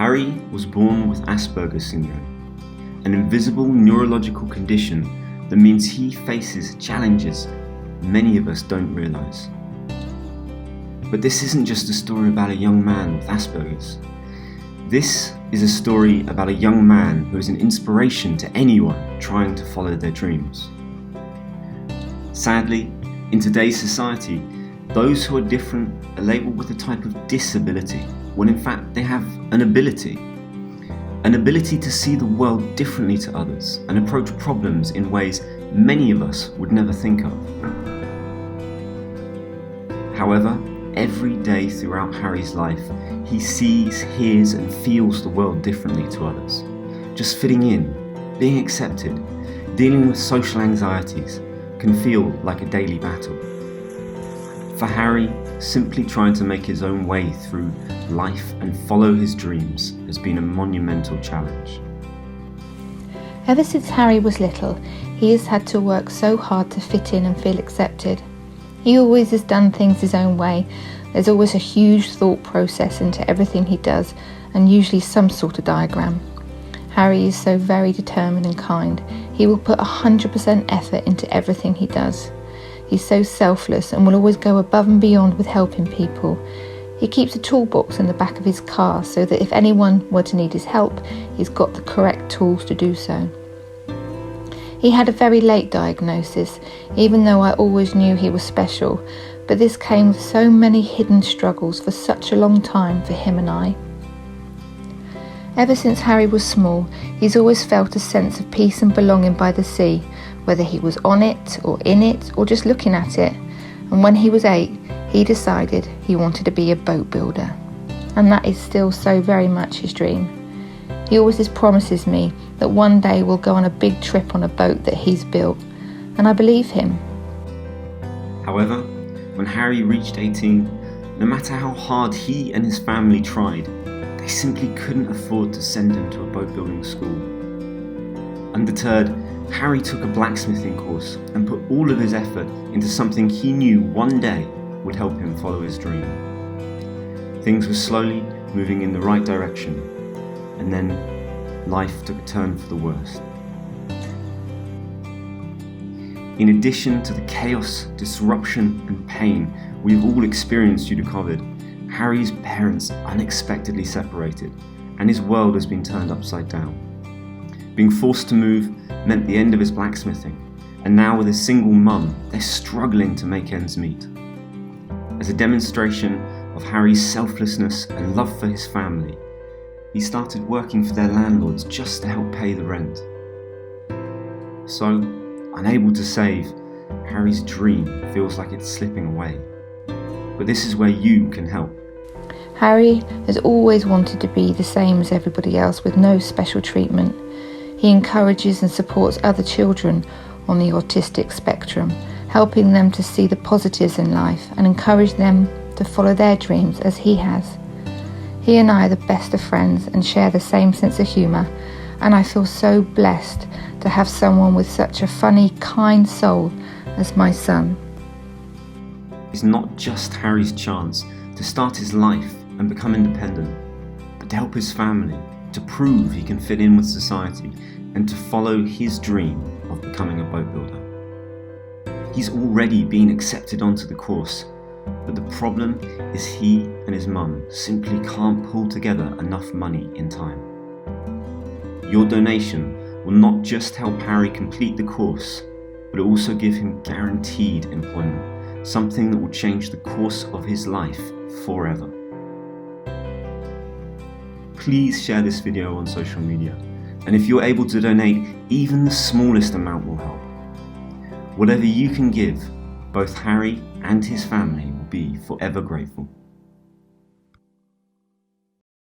Harri was born with Aspergers Syndrome, an invisible neurological condition that means he faces challenges many of us don't realise. But this isn't just a story about a young man with Asperger's. This is a story about a young man who is an inspiration to anyone trying to follow their dreams. Sadly, in today's society, those who are different are labelled with a type of disability, when in fact they have an ability to see the world differently to others and approach problems in ways many of us would never think of. However, every day throughout Harri's life, he sees, hears and feels the world differently to others. Just fitting in, being accepted, dealing with social anxieties can feel like a daily battle. For Harri, simply trying to make his own way through life and follow his dreams has been a monumental challenge. Ever since Harri was little, he has had to work so hard to fit in and feel accepted. He always has done things his own way. There's always a huge thought process into everything he does, and usually some sort of diagram. Harri is so very determined and kind. He will put 100% effort into everything he does. He's so selfless and will always go above and beyond with helping people. He keeps a toolbox in the back of his car so that if anyone were to need his help, he's got the correct tools to do so. He had a very late diagnosis, even though I always knew he was special, but this came with so many hidden struggles for such a long time for him and I. Ever since Harri was small, he's always felt a sense of peace and belonging by the sea, whether he was on it or in it or just looking at it. And when he was 8, he decided he wanted to be a boat builder. And that is still so very much his dream. He always promises me that one day we'll go on a big trip on a boat that he's built, and I believe him. However, when Harri reached 18, no matter how hard he and his family tried, they simply couldn't afford to send him to a boat building school. Undeterred, Harri took a blacksmithing course and put all of his effort into something he knew one day would help him follow his dream. Things were slowly moving in the right direction, and then life took a turn for the worst. In addition to the chaos, disruption and pain we've all experienced due to COVID, Harri's parents unexpectedly separated and his world has been turned upside down. Being forced to move meant the end of his blacksmithing, and now with a single mum, they're struggling to make ends meet. As a demonstration of Harri's selflessness and love for his family, he started working for their landlords just to help pay the rent. So, unable to save, Harri's dream feels like it's slipping away. But this is where you can help. Harri has always wanted to be the same as everybody else with no special treatment. He encourages and supports other children on the autistic spectrum, helping them to see the positives in life and encourage them to follow their dreams as he has. He and I are the best of friends and share the same sense of humour, and I feel so blessed to have someone with such a funny, kind soul as my son. It's not just Harri's chance to start his life and become independent, but to help his family, to prove he can fit in with society and to follow his dream of becoming a boat builder. He's already been accepted onto the course, but the problem is he and his mum simply can't pull together enough money in time. Your donation will not just help Harri complete the course, but also give him guaranteed employment, something that will change the course of his life forever. Please share this video on social media, and if you're able to donate, even the smallest amount will help. Whatever you can give, both Harri and his family will be forever grateful.